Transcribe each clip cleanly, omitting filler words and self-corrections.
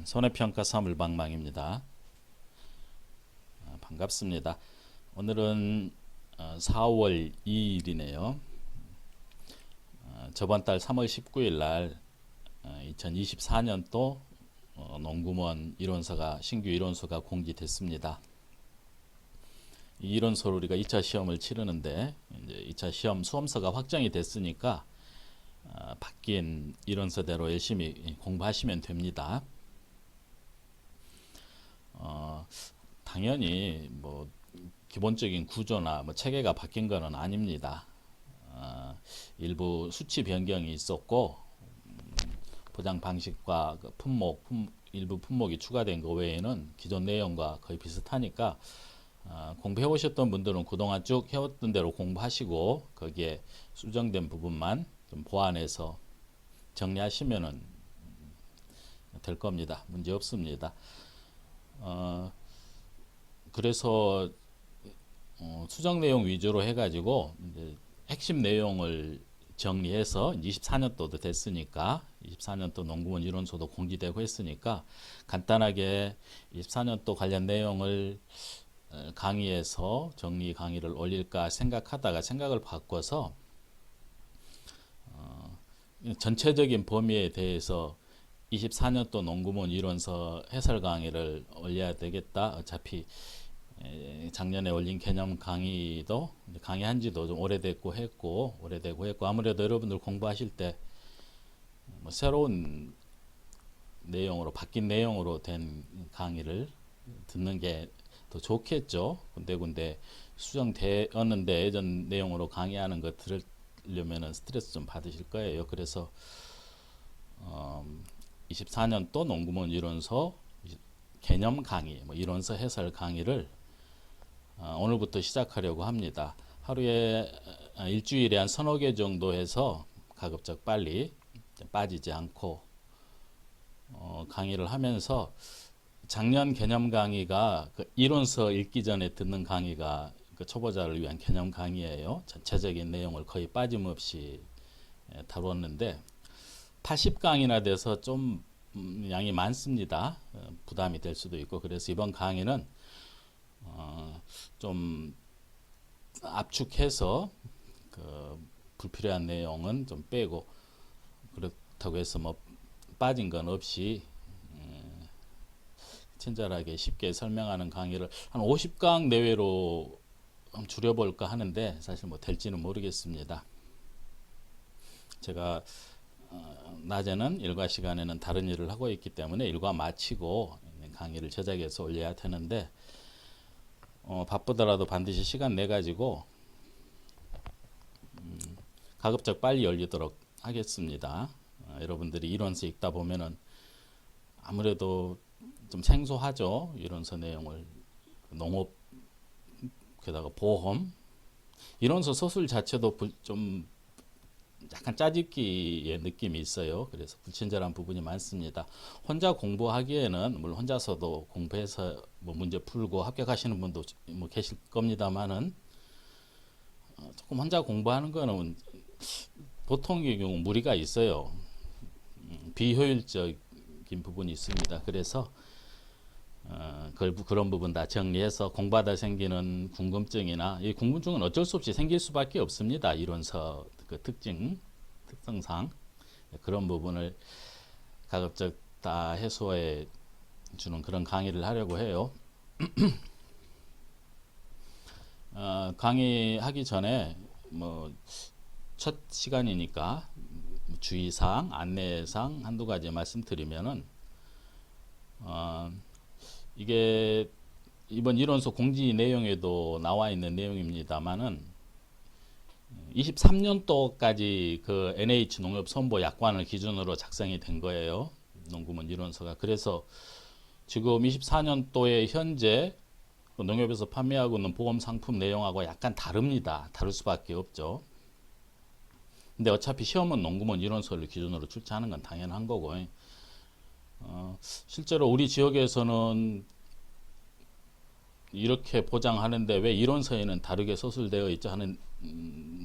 손해평가 사물방망입니다. 반갑습니다. 오늘은 4월 2일이네요. 저번 달 3월 19일 날 2024년도 농구먼 이론서가 신규 이론서가 공지됐습니다. 이 이론서로 우리가 2차 시험을 치르는데 이제 2차 시험 수험서가 확정이 됐으니까 바뀐 이론서대로 열심히 공부하시면 됩니다. 당연히 뭐 기본적인 구조나 뭐 체계가 바뀐 것은 아닙니다. 일부 수치 변경이 있었고 포장 방식과 그 일부 품목이 추가된 것 외에는 기존 내용과 거의 비슷하니까 공부해 오셨던 분들은 그동안 쭉 해왔던 대로 공부하시고 거기에 수정된 부분만 좀 보완해서 정리하시면은 될 겁니다. 문제 없습니다. 그래서 수정 내용 위주로 해가지고 이제 핵심 내용을 정리해서 24년도도 됐으니까 24년도 농구먼 이론서도 공지되고 했으니까 간단하게 24년도 관련 내용을 강의에서 정리 강의를 올릴까 생각하다가 생각을 바꿔서 전체적인 범위에 대해서 24년도 농구먼 이론서 해설 강의를 올려야 되겠다. 어차피 작년에 올린 개념 강의도 강의한 지도 좀 오래되고 했고 아무래도 여러분들 공부하실 때 뭐 새로운 내용으로 바뀐 내용으로 된 강의를 듣는 게 더 좋겠죠. 군데군데 수정되었는데 예전 내용으로 강의하는 거 들으려면은 스트레스 좀 받으실 거예요. 그래서 24년도 농구먼 이론서 개념 강의, 뭐 이론서 해설 강의를 오늘부터 시작하려고 합니다. 하루에 일주일에 한 서너 개 정도 해서 가급적 빨리 빠지지 않고 강의를 하면서 작년 개념 강의가 그 이론서 읽기 전에 듣는 강의가 그 초보자를 위한 개념 강의예요. 전체적인 내용을 거의 빠짐없이 다뤘는데 80강이나 돼서 좀 양이 많습니다. 부담이 될 수도 있고 그래서 이번 강의는 좀 압축해서 그 불필요한 내용은 좀 빼고 그렇다고 해서 뭐 빠진 건 없이 친절하게 쉽게 설명하는 강의를 한 50강 내외로 줄여볼까 하는데 사실 뭐 될지는 모르겠습니다. 제가 낮에는 일과 시간에는 다른 일을 하고 있기 때문에 일과 마치고 강의를 제작해서 올려야 되는데 바쁘더라도 반드시 시간 내 가지고 가급적 빨리 열리도록 하겠습니다. 여러분들이 이론서 읽다 보면은 아무래도 좀 생소하죠. 이론서 내용을 농업 게다가 보험 이론서 서술 자체도 좀 약간 짜깁기의 느낌이 있어요. 그래서 불친절한 부분이 많습니다. 혼자 공부하기에는 물론 혼자서도 공부해서 뭐 문제 풀고 합격하시는 분도 뭐 계실 겁니다만은 조금 혼자 공부하는 거는 보통의 경우 무리가 있어요. 비효율적인 부분이 있습니다. 그래서 그런 부분 다 정리해서 공부하다 생기는 궁금증이나 이 궁금증은 어쩔 수 없이 생길 수밖에 없습니다. 이론서 그 특성상 그런 부분을 가급적 다 해소해 주는 그런 강의를 하려고 해요. 강의하기 전에 뭐 첫 시간이니까 주의사항, 안내사항 한두 가지 말씀드리면은 이게 이번 이론서 공지 내용에도 나와 있는 내용입니다만은 23년도까지 그 NH 농협 선보 약관을 기준으로 작성이 된 거예요. 농구먼 이론서가. 그래서 지금 24년도에 현재 농협에서 판매하고 있는 보험 상품 내용하고 약간 다릅니다. 다를 수밖에 없죠. 근데 어차피 시험은 농구먼 이론서를 기준으로 출제하는 건 당연한 거고 실제로 우리 지역에서는 이렇게 보장하는데 왜 이론서에는 다르게 서술되어 있죠 하는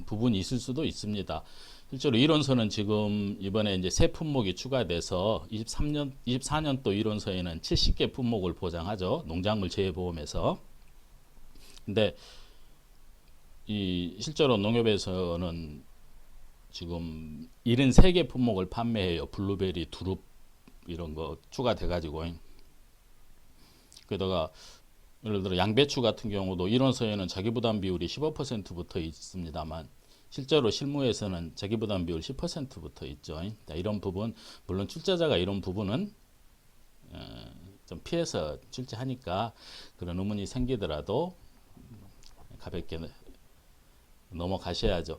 부분이 있을 수도 있습니다. 실제로 이론서는 지금 이번에 이제 새 품목이 추가돼서 24년도 이론서에는 70개 품목을 보장하죠. 농작물 재해보험에서. 근데 이 실제로 농협에서는 지금 73개 품목을 판매해요. 블루베리, 두릅 이런 거 추가돼 가지고. 게다가 예를 들어 양배추 같은 경우도 이론서에는 자기부담 비율이 15%부터 있습니다만 실제로 실무에서는 자기부담 비율 10%부터 있죠. 이런 부분, 물론 출제자가 이런 부분은 좀 피해서 출제하니까 그런 의문이 생기더라도 가볍게 넘어가셔야죠.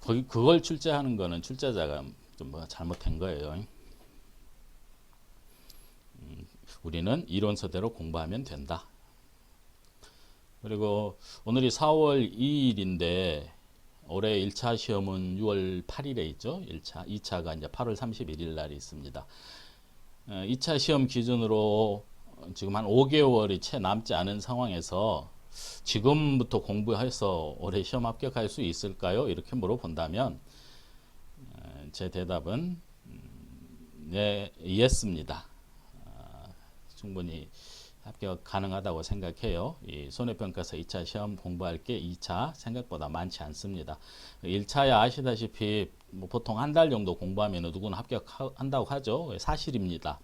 그걸 출제하는 거는 출제자가 좀 뭐 잘못한 거예요. 우리는 이론서대로 공부하면 된다. 그리고 오늘이 4월 2일인데 올해 1차 시험은 6월 8일에 있죠. 1차, 2차가 이제 8월 31일 날이 있습니다. 2차 시험 기준으로 지금 한 5개월이 채 남지 않은 상황에서 지금부터 공부해서 올해 시험 합격할 수 있을까요? 이렇게 물어본다면 제 대답은 네, 예스입니다. 충분히 합격 가능하다고 생각해요. 이 손해평가사 2차 시험 공부할 게 2차 생각보다 많지 않습니다. 1차야 아시다시피 뭐 보통 한 달 정도 공부하면 누구나 합격한다고 하죠. 사실입니다.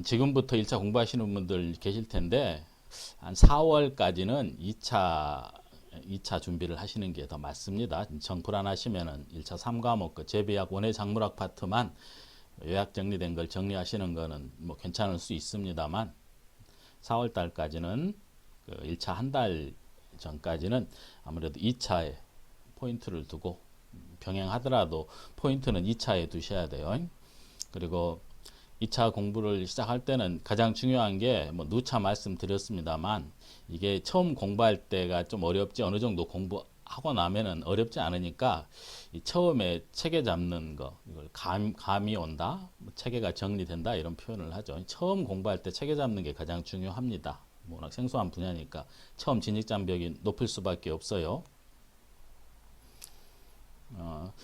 지금부터 1차 공부하시는 분들 계실 텐데 한 4월까지는 2차 준비를 하시는 게 더 맞습니다. 정 불안하시면은 1차 3과목 그 재배학 원예 작물학 파트만 요약 정리된 걸 정리하시는 거는 뭐 괜찮을 수 있습니다만 4월 달까지는 그 1차 한 달 전까지는 아무래도 2차에 포인트를 두고 병행하더라도 포인트는 2차에 두셔야 돼요. 그리고 2차 공부를 시작할 때는 가장 중요한 게 뭐 누차 말씀드렸습니다만 이게 처음 공부할 때가 좀 어렵지 어느 정도 공부하고 나면은 어렵지 않으니까 이 처음에 체계 잡는 거 이걸 감이 온다 체계가 정리된다 이런 표현을 하죠. 처음 공부할 때 체계 잡는 게 가장 중요합니다. 워낙 생소한 분야니까 처음 진입장벽이 높을 수밖에 없어요.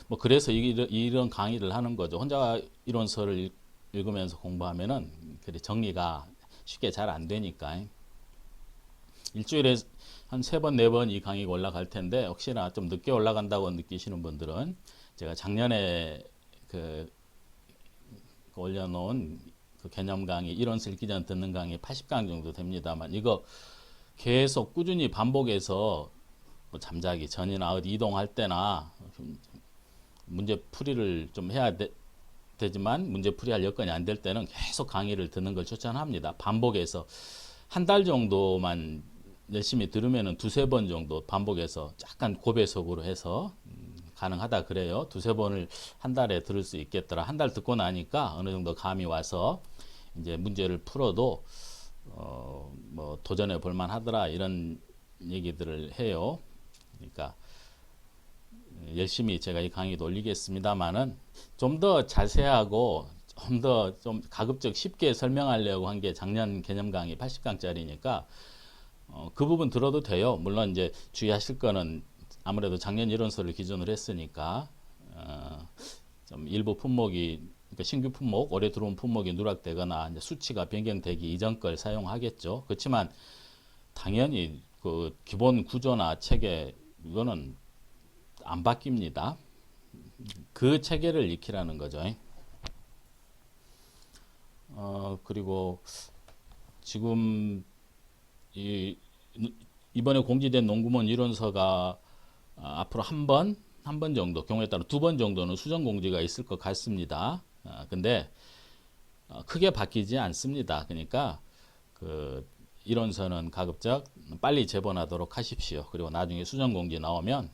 뭐 그래서 이런 강의를 하는 거죠. 혼자 이론서를 읽으면서 공부하면은 그래 정리가 쉽게 잘 안 되니까 일주일에 한 3번, 4번 이 강의가 올라갈 텐데 혹시나 좀 늦게 올라간다고 느끼시는 분들은 제가 작년에 그 올려놓은 그 개념 강의 이론서 읽기 전 듣는 강의 80강 정도 됩니다만 이거 계속 꾸준히 반복해서 뭐 잠자기 전이나 어디 이동할 때나 문제 풀이를 좀 해야 되지만 문제 풀이할 여건이 안 될 때는 계속 강의를 듣는 걸 추천합니다. 반복해서 한 달 정도만 열심히 들으면은 2-3번 정도 반복해서 약간 고배속으로 해서 가능하다 그래요. 2-3번을 한 달에 들을 수 있겠더라. 한 달 듣고 나니까 어느 정도 감이 와서 이제 문제를 풀어도 뭐 도전해 볼 만하더라 이런 얘기들을 해요. 그러니까 열심히 제가 이 강의도 올리겠습니다만은 좀 더 자세하고 좀 더 좀 가급적 쉽게 설명하려고 한 게 작년 개념 강의 80강짜리니까 그 부분 들어도 돼요. 물론 이제 주의하실 거는 아무래도 작년 이론서를 기준으로 했으니까 좀 일부 품목이 그러니까 신규 품목, 올해 들어온 품목이 누락되거나 이제 수치가 변경되기 이전 걸 사용하겠죠. 그렇지만 당연히 그 기본 구조나 체계 이거는 안 바뀝니다. 그 체계를 익히라는 거죠. 그리고 지금 이번에 공지된 농구문 이론서가 앞으로 한 번 정도, 경우에 따라 2번 정도는 수정 공지가 있을 것 같습니다. 근데 크게 바뀌지 않습니다. 그러니까 그 이론서는 가급적 빨리 제본하도록 하십시오. 그리고 나중에 수정 공지 나오면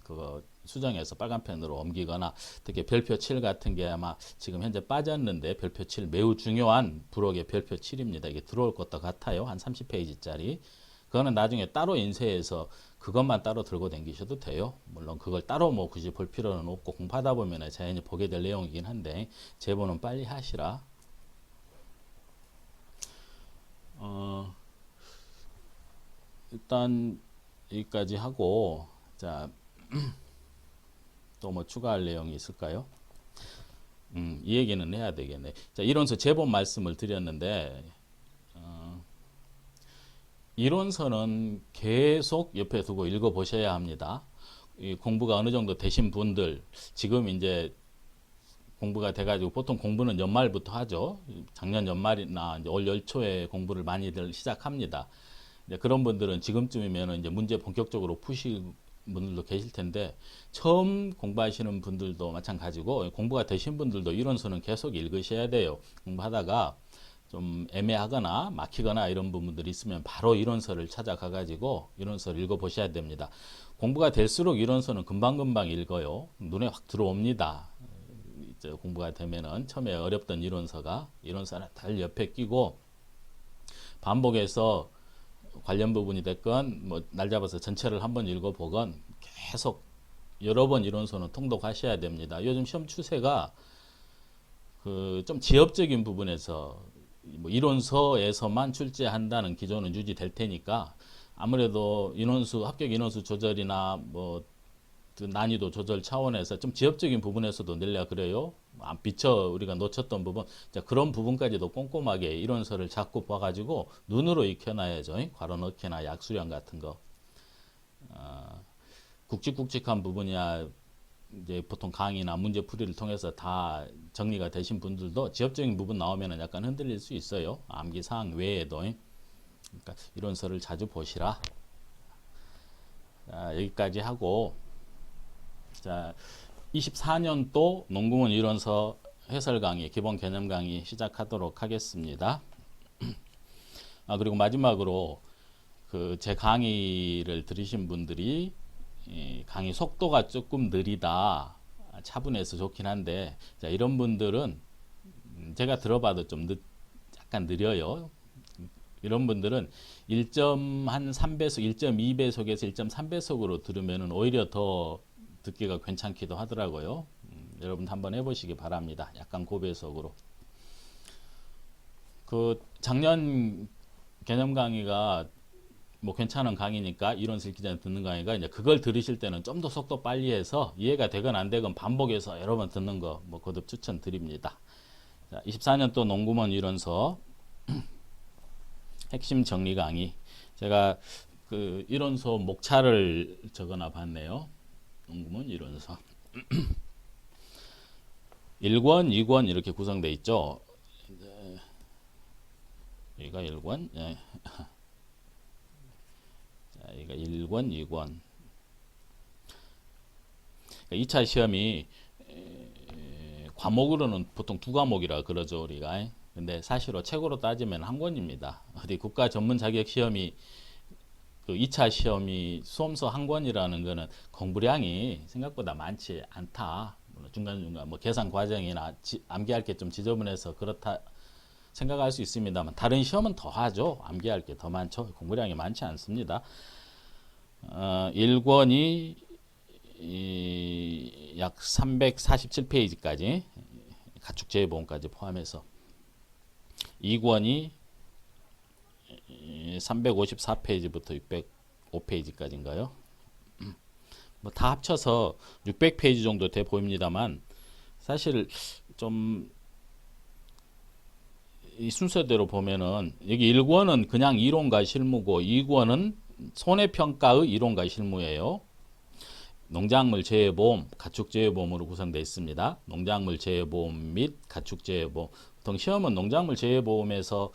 그거 수정해서 빨간 펜으로 옮기거나 특히 별표 7 같은 게 아마 지금 현재 빠졌는데 별표 7 매우 중요한 부록의 별표 7입니다. 이게 들어올 것도 같아요. 한 30페이지짜리. 그거는 나중에 따로 인쇄해서 그것만 따로 들고 다니셔도 돼요. 물론 그걸 따로 뭐 굳이 볼 필요는 없고 공부하다 보면 자연히 보게 될 내용이긴 한데 제본은 빨리 하시라. 일단 여기까지 하고 자 또 뭐 추가할 내용이 있을까요? 이 얘기는 해야 되겠네. 자, 이론서 제본 말씀을 드렸는데 이론서는 계속 옆에 두고 읽어 보셔야 합니다. 이 공부가 어느 정도 되신 분들, 지금 이제 공부가 돼가지고 보통 공부는 연말부터 하죠. 작년 연말이나 이제 올 연초에 공부를 많이들 시작합니다. 이제 그런 분들은 지금쯤이면 이제 문제 본격적으로 푸실 분들도 계실 텐데, 처음 공부하시는 분들도 마찬가지고 공부가 되신 분들도 이론서는 계속 읽으셔야 돼요. 공부하다가 좀 애매하거나 막히거나 이런 부분들이 있으면 바로 이론서를 찾아가 가지고 이론서를 읽어 보셔야 됩니다. 공부가 될수록 이론서는 금방금방 읽어요. 눈에 확 들어옵니다. 이제 공부가 되면은 처음에 어렵던 이론서는 달 옆에 끼고 반복해서 관련 부분이 됐건 뭐 날 잡아서 전체를 한번 읽어보건 계속 여러 번 이론서는 통독하셔야 됩니다. 요즘 시험 추세가 그 좀 지엽적인 부분에서 뭐 이론서에서만 출제한다는 기조는 유지될 테니까 아무래도 합격 인원수 조절이나 뭐 그 난이도 조절 차원에서 좀 지엽적인 부분에서도 늘려 그래요. 미처 우리가 놓쳤던 부분, 자, 그런 부분까지도 꼼꼼하게 이론서를 자꾸 봐가지고 눈으로 익혀놔야죠. 괄호 넣기나 약수량 같은 거. 굵직굵직한 부분이야 이제 보통 강의나 문제풀이를 통해서 다 정리가 되신 분들도 지엽적인 부분 나오면 약간 흔들릴 수 있어요. 암기사항 외에도. 그러니까 이론서를 자주 보시라. 자, 여기까지 하고, 자, 24년도 농구문 이론서 해설 강의, 기본 개념 강의 시작하도록 하겠습니다. 그리고 마지막으로 그 제 강의를 들으신 분들이 강의 속도가 조금 느리다, 차분해서 좋긴 한데, 자, 이런 분들은 제가 들어봐도 좀 약간 느려요. 이런 분들은 1.3배속, 1.2배속에서 1.3배속으로 들으면 오히려 더 듣기가 괜찮기도 하더라고요. 여러분 한번 해보시기 바랍니다. 약간 고배속으로. 그 작년 개념 강의가 뭐 괜찮은 강의니까 이론서 읽기 전에 듣는 강의가 이제 그걸 들으실 때는 좀 더 속도 빨리 해서 이해가 되건 안 되건 반복해서 여러 번 듣는 거 뭐 거듭 추천드립니다. 자, 24년도 농구문 이론서 핵심 정리 강의. 제가 그 이론서 목차를 적어놔 봤네요. 농구문 이론서 1권, 2권 이렇게 구성되어 있죠. 여기가 1권, 예. 자, 여기가 1권, 2권. 2차 시험이 과목으로는 보통 2과목이라 그러죠, 우리가. 근데 사실로 책으로 따지면 한 권입니다. 어디 국가 전문 자격 시험이 그 2차 시험이 수험서 한 권이라는 거는 공부량이 생각보다 많지 않다. 중간중간 뭐 계산 과정이나 암기할 게 좀 지저분해서 그렇다 생각할 수 있습니다만, 다른 시험은 더 하죠. 암기할 게 더 많죠. 공부량이 많지 않습니다. 1권이 약 347페이지까지 가축재해보험까지 포함해서, 2권이 354페이지부터 605페이지까지인가요? 뭐 다 합쳐서 600페이지 정도 돼 보입니다만, 사실 좀 이 순서대로 보면은 여기 1권은 그냥 이론과 실무고 2권은 손해평가의 이론과 실무예요. 농작물 재해보험, 가축재해보험으로 구성되어 있습니다. 농작물 재해보험 및 가축재해보험. 보통 시험은 농작물 재해보험에서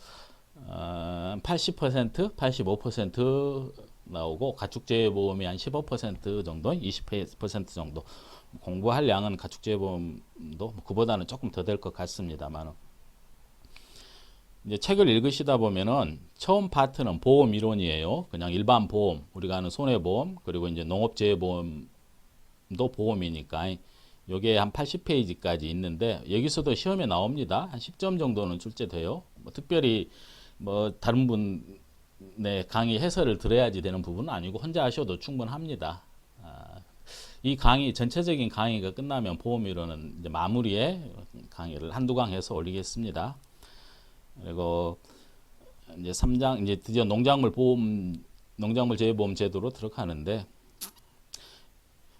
80%, 85% 나오고 가축재해보험이 한 15% 정도, 20% 정도. 공부할 양은 가축재해보험도 그보다는 조금 더 될 것 같습니다만, 이제 책을 읽으시다 보면은 처음 파트는 보험 이론이에요. 그냥 일반 보험, 우리가 아는 손해보험, 그리고 이제 농업재해보험도 보험이니까 요게 한 80페이지까지 있는데, 여기서도 시험에 나옵니다. 한 10점 정도는 출제돼요. 뭐 특별히 뭐 다른 분의 강의 해설을 들어야지 되는 부분은 아니고 혼자 하셔도 충분합니다. 이 강의 전체적인 강의가 끝나면 보험 이론은 이제 마무리에 강의를 한두 강 해서 올리겠습니다. 그리고 이제 3장 이제 드디어 농작물 재해보험 제도로 들어가는데,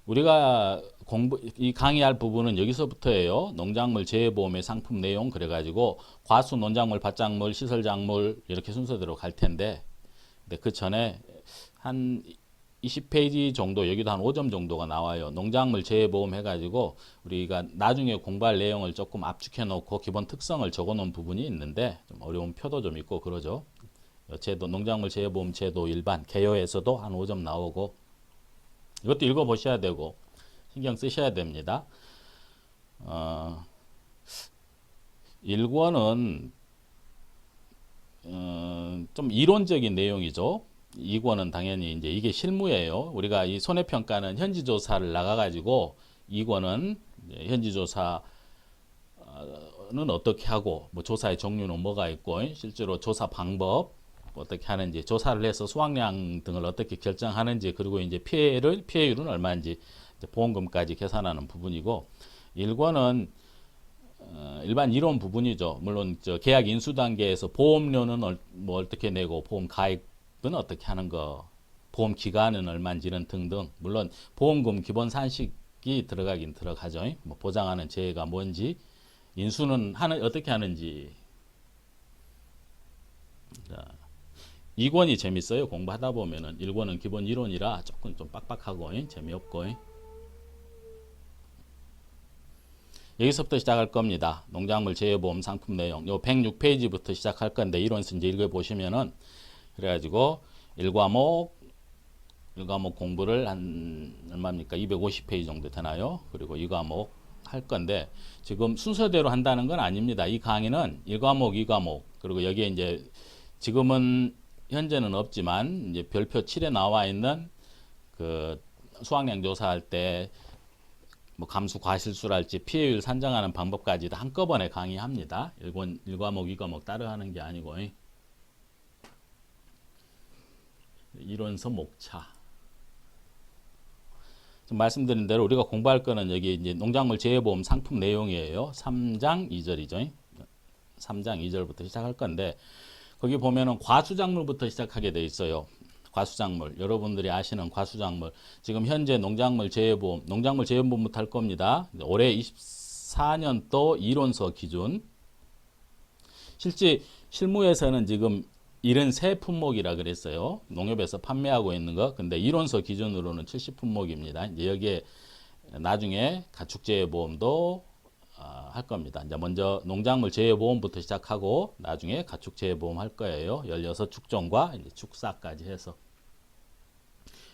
우리가 이 강의할 부분은 여기서부터예요. 농작물 재해보험의 상품 내용 그래가지고 과수, 논작물, 밭작물, 시설작물 이렇게 순서대로 갈 텐데, 근데 그 전에 한 20페이지 정도, 여기도 한 5점 정도가 나와요. 농작물 재해보험 해가지고 우리가 나중에 공부할 내용을 조금 압축해 놓고 기본 특성을 적어 놓은 부분이 있는데, 좀 어려운 표도 좀 있고 그러죠. 제도, 농작물 재해보험 제도 일반 개요에서도 한 5점 나오고, 이것도 읽어 보셔야 되고 신경 쓰셔야 됩니다. 1권은 좀 이론적인 내용이죠. 2권은 당연히 이제 이게 실무예요. 우리가 이 손해평가는 현지조사를 나가가지고, 2권은 현지조사는 어떻게 하고, 뭐 조사의 종류는 뭐가 있고, 실제로 조사 방법 어떻게 하는지, 조사를 해서 수확량 등을 어떻게 결정하는지, 그리고 이제 피해율은 얼마인지, 보험금까지 계산하는 부분이고, 1권은 일반 이론 부분이죠. 물론 계약 인수 단계에서 보험료는 뭐 어떻게 내고, 보험 가입은 어떻게 하는 거, 보험 기간은 얼마인지는 등등. 물론 보험금 기본 산식이 들어가긴 들어가죠. 뭐 보장하는 재해가 뭔지, 인수는 어떻게 하는지. 자, 2권이 재밌어요. 공부하다 보면은. 1권은 기본 이론이라 조금 좀 빡빡하고 재미없고. 여기서부터 시작할 겁니다. 농작물 재해보험 상품 내용. 요 106페이지부터 시작할 건데, 이론서 이제 읽어보시면은, 그래가지고 1과목 공부를 한 얼마입니까? 250페이지 정도 되나요? 그리고 2과목 할 건데, 지금 순서대로 한다는 건 아닙니다. 이 강의는 1과목, 2과목, 그리고 여기에 이제 지금은 현재는 없지만 이제 별표 7에 나와 있는 그 수확량 조사할 때 뭐 감수 과실수랄지 피해율 산정하는 방법까지 다 한꺼번에 강의합니다. 1과목, 2과목 따로 하는 게 아니고. 이론서 목차. 지금 말씀드린 대로 우리가 공부할 거는 여기 이제 농작물 재해보험 상품 내용이에요. 3장 2절이죠. 3장 2절부터 시작할 건데, 거기 보면은 과수작물부터 시작하게 돼 있어요. 과수작물, 여러분들이 아시는 과수작물. 지금 현재 농작물 재해보험부터 할 겁니다. 올해 24년도 이론서 기준. 실제 실무에서는 지금 73품목이라 그랬어요. 농협에서 판매하고 있는 거. 근데 이론서 기준으로는 70품목입니다. 이제 여기에 나중에 가축재해보험도 할 겁니다. 이제 먼저 농작물 재해보험부터 시작하고 나중에 가축재해보험 할 거예요. 16축종과 이제 축사까지 해서.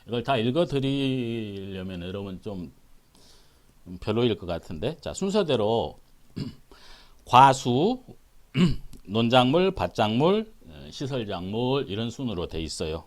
이걸 다 읽어 드리려면 여러분 좀 별로일 것 같은데. 자, 순서대로 과수, 논작물, 밭작물, 시설작물 이런 순으로 돼 있어요.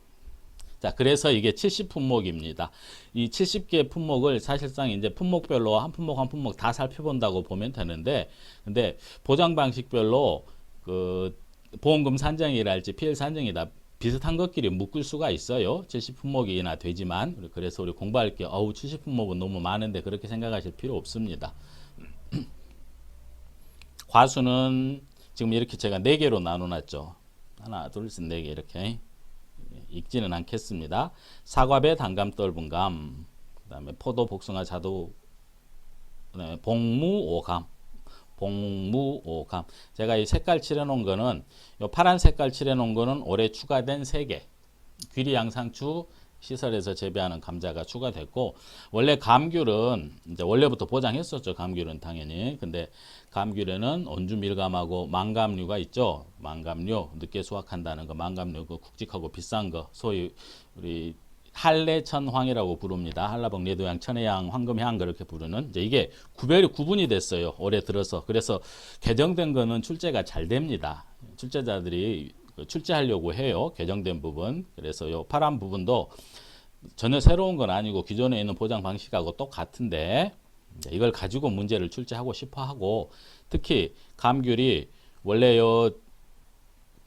자, 그래서 이게 70품목입니다. 이 70개 품목을 사실상 이제 품목별로 한 품목 다 살펴본다고 보면 되는데, 근데 보장 방식별로 그 보험금 산정이랄지 피해율 산정이 다 비슷한 것끼리 묶을 수가 있어요. 70품목이나 되지만. 그래서 우리 공부할 게 70품목은 너무 많은데 그렇게 생각하실 필요 없습니다. 과수는 지금 이렇게 제가 4개로 나눠놨죠. 하나, 둘, 셋, 4개 이렇게. 읽지는 않겠습니다. 사과배, 단감, 떫은감, 그 다음에 포도, 복숭아, 자두, 복무, 오감. 제가 이 색깔 칠해놓은 거는, 요 파란 색깔 칠해놓은 거는 올해 추가된 3개. 귀리 양상추 시설에서 재배하는 감자가 추가됐고, 원래 감귤은 이제 원래부터 보장했었죠. 감귤은 당연히. 근데 감귤에는 온주 밀감하고 망감류가 있죠. 망감류, 늦게 수확한다는 거, 망감류, 그 굵직하고 비싼 거, 소위 우리 한래천황이라고 부릅니다. 한라봉, 레도양, 천혜향, 황금향 그렇게 부르는. 이제 이게 구분이 됐어요. 올해 들어서. 그래서 개정된 거는 출제가 잘 됩니다. 출제자들이 출제하려고 해요. 개정된 부분. 그래서 요 파란 부분도 전혀 새로운 건 아니고 기존에 있는 보장 방식하고 똑같은데, 이걸 가지고 문제를 출제하고 싶어 하고, 특히 감귤이 원래 요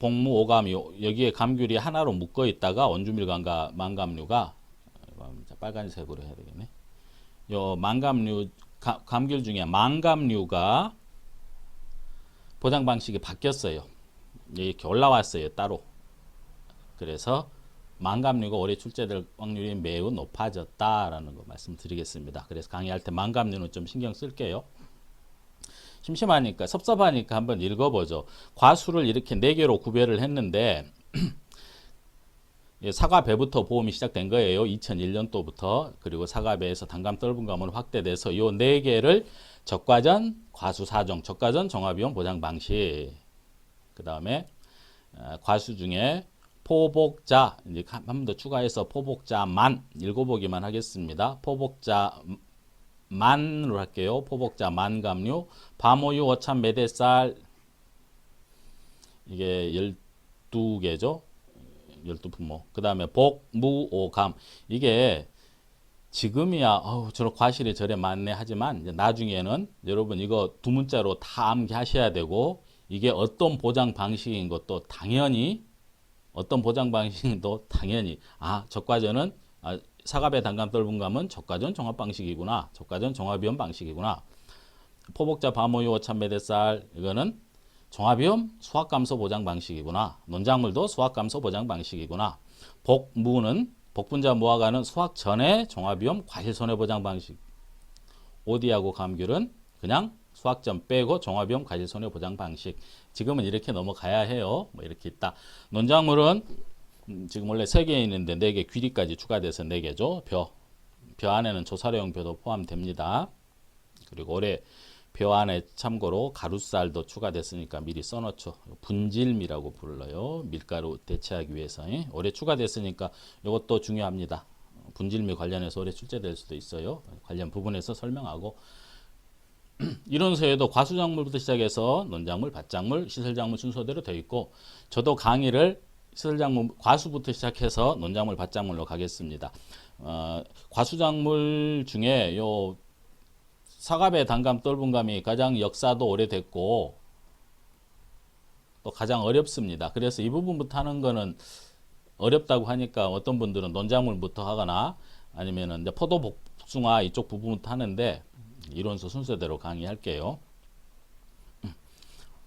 복무 오감이 여기에 감귤이 하나로 묶어 있다가 온주밀감과 망감류가 빨간색으로 해야 되겠네. 요 망감류 감귤 중에 망감류가 보장 방식이 바뀌었어요. 이렇게 올라왔어요, 따로. 그래서 만감류가 올해 출제될 확률이 매우 높아졌다라는 거 말씀드리겠습니다. 그래서 강의할 때 만감류는 좀 신경 쓸게요. 심심하니까 섭섭하니까 한번 읽어보죠. 과수를 이렇게 4개로 구별을 했는데 사과배부터 보험이 시작된 거예요. 2001년도부터. 그리고 사과배에서 단감 떫은감은 확대돼서 이 4개를 적과전 과수사종, 적과전 종합이용 보장 방식. 그 다음에 과수 중에 포복자, 이제 한 번 더 추가해서 포복자만 읽어보기만 하겠습니다. 포복자만으로 할게요. 포복자 만감류, 밤오유, 어참, 매대쌀 이게 12개죠. 12품목. 그 다음에 복, 무, 오, 감. 이게 지금이야 저런 과실이 저래 많네 하지만 이제 나중에는 여러분 이거 두 문자로 다 암기하셔야 되고 이게 어떤 보장 방식인 것도 당연히 적과전은 사과배 단감 떫은감은 적과전 종합 방식이구나. 적과전 종합위험 방식이구나. 포복자 밤오유 오참 매대쌀 이거는 종합위험 수확감소 보장 방식이구나. 논작물도 수확감소 보장 방식이구나. 복무는 복분자 무화과는 수확 전에 종합위험 과실 손해보장 방식. 오디하고 감귤은 그냥 수확 전 빼고 종합위험 과실 손해보장 방식. 지금은 이렇게 넘어가야 해요. 뭐 이렇게 있다. 논작물은 지금 원래 3개 있는데 4개 귀리까지 추가돼서 4개죠. 벼 안에는 조사료용 벼도 포함됩니다. 그리고 올해 벼 안에 참고로 가루쌀도 추가됐으니까 미리 써놓죠. 분질미라고 불러요. 밀가루 대체하기 위해서. 올해 추가됐으니까 이것도 중요합니다. 분질미 관련해서 올해 출제될 수도 있어요. 관련 부분에서 설명하고 이론서에도 과수작물부터 시작해서 논작물, 밭작물, 시설작물 순서대로 되어 있고 저도 강의를 시설작물, 과수부터 시작해서 논작물, 밭작물로 가겠습니다. 과수작물 중에 요 사과배 단감 떫은감이 가장 역사도 오래됐고 또 가장 어렵습니다. 그래서 이 부분부터 하는 거는 어렵다고 하니까 어떤 분들은 논작물부터 하거나 아니면은 이제 포도 복숭아 이쪽 부분부터 하는데 이론서 순서대로 강의할게요.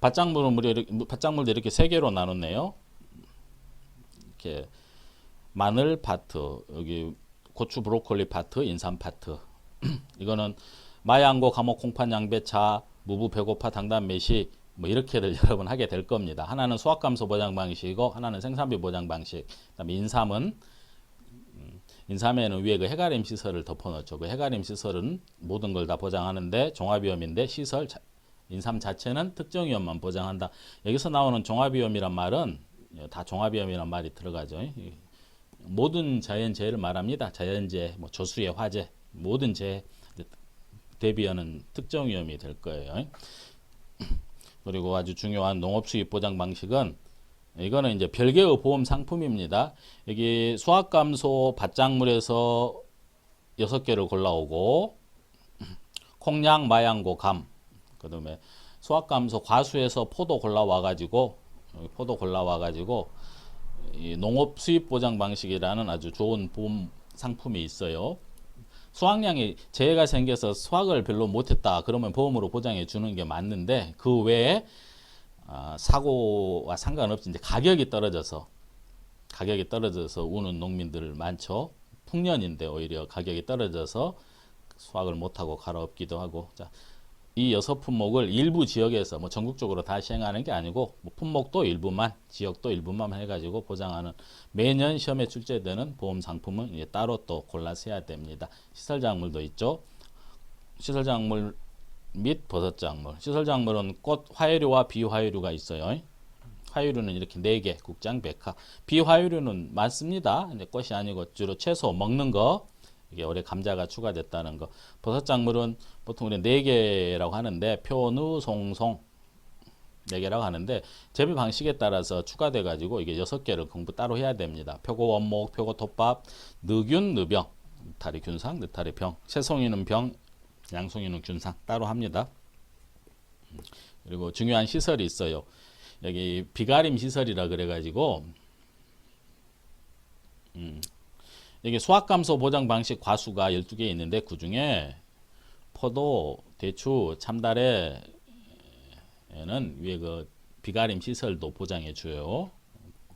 밭작물도 이렇게 3개로 나눴네요. 이렇게 마늘 파트, 여기 고추 브로콜리 파트, 인삼 파트. 이거는 마양고, 감옥, 콩팥, 양배차, 무부, 배고파, 당단, 매시 뭐 이렇게를 여러분 하게 될 겁니다. 하나는 수확감소 보장 방식이고 하나는 생산비 보장 방식. 그다음에 인삼에는 위에 그 해가림 시설을 덮어놓죠. 그 해가림 시설은 모든 걸 다 보장하는데 종합위험인데 인삼 자체는 특정 위험만 보장한다. 여기서 나오는 종합위험이란 말은 다 종합위험이란 말이 들어가죠. 모든 자연재해를 말합니다. 자연재해, 뭐 조수의 화재, 모든 재해 대비하는 특정 위험이 될 거예요. 그리고 아주 중요한 농업수입 보장 방식은 이거는 이제 별개의 보험 상품입니다. 여기 수확감소 밭작물에서 6개를 골라오고 콩양, 마양고, 감 그 다음에 수확감소 과수에서 포도 골라와가지고 이 농업수입 보장 방식이라는 아주 좋은 보험 상품이 있어요. 수확량이 재해가 생겨서 수확을 별로 못했다 그러면 보험으로 보장해 주는 게 맞는데 그 외에 사고와 상관없이 이제 가격이 떨어져서 우는 농민들 많죠. 풍년인데 오히려 가격이 떨어져서 수확을 못하고 갈아엎기도 하고. 자, 이 6품목을 일부 지역에서 뭐 전국적으로 다 시행하는 게 아니고 뭐 품목도 일부만, 지역도 일부만 해가지고 보장하는 매년 시험에 출제되는 보험 상품은 이제 따로 또 골라서 해야 됩니다. 시설작물도 있죠. 시설작물 및 버섯작물. 시설작물은 꽃 화유류와 비화유류가 있어요. 화유류는 이렇게 4개, 국장, 백화. 비화유류는 많습니다. 이제 꽃이 아니고 주로 채소 먹는 거. 이게 올해 감자가 추가됐다는 거. 버섯작물은 보통 우리 4개라고 하는데 표누, 송송 4개라고 하는데 재배 방식에 따라서 추가돼 가지고 이게 6개를 공부 따로 해야 됩니다. 표고 원목, 표고 톱밥, 느균, 느병, 느타리 균상, 느타리 병, 새송이는 병, 양송이는 균상 따로 합니다. 그리고 중요한 시설이 있어요. 여기 비가림 시설이라 그래가지고 여기 수확감소 보장 방식 과수가 12개 있는데 그 중에 포도, 대추, 참다래에는 위에 그 비가림 시설도 보장해 줘요.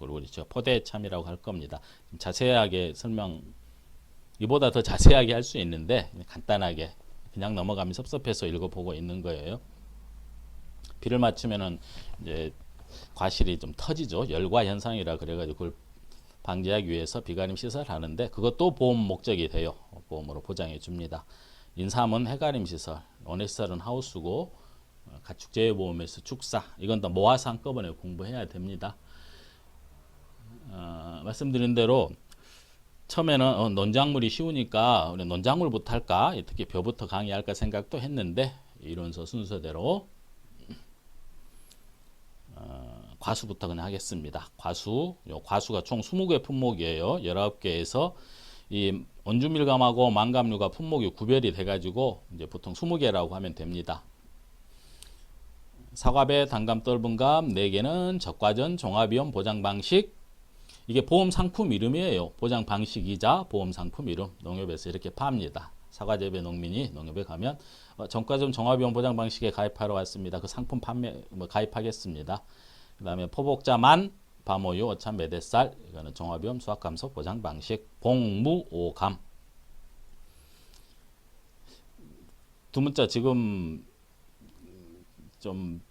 그리고 제가 포대참이라고 할 겁니다. 자세하게 설명, 이보다 더 자세하게 할 수 있는데 간단하게 그냥 넘어가면 섭섭해서 읽어보고 있는 거예요. 비를 맞추면은 이제 과실이 좀 터지죠. 열과 현상이라 그래가지고 그걸 방지하기 위해서 비가림 시설 하는데 그것도 보험 목적이 돼요. 보험으로 보장해 줍니다. 인삼은 해가림 시설, 원해시설은 하우스고 가축재해보험에서 축사, 이건 다 모아서 한꺼번에 공부해야 됩니다. 말씀드린 대로 처음에는 논작물이 쉬우니까 우리 논작물부터 할까, 특히 벼부터 강의할까 생각도 했는데 이론서 순서대로 과수부터 그냥 하겠습니다. 과수가 총 20개 품목이에요. 19개에서 이 원주밀감하고 망감류가 품목이 구별이 돼가지고 이제 보통 20개라고 하면 됩니다. 사과배, 단감, 떫은감 4개는 적과전, 종합위험, 보장 방식. 이게 보험 상품 이름이에요. 보장 방식이자 보험 상품 이름. 농협에서 이렇게 팝니다. 사과재배 농민이 농협에 가면 적과전, 종합위험, 보장 방식에 가입하러 왔습니다. 그 상품 판매 가입하겠습니다. 그 다음에 포복자만, 밤오유, 어참, 매대쌀, 이거는 종합위험, 수확감소, 보장 방식, 봉무, 오감. 두 문자 지금 좀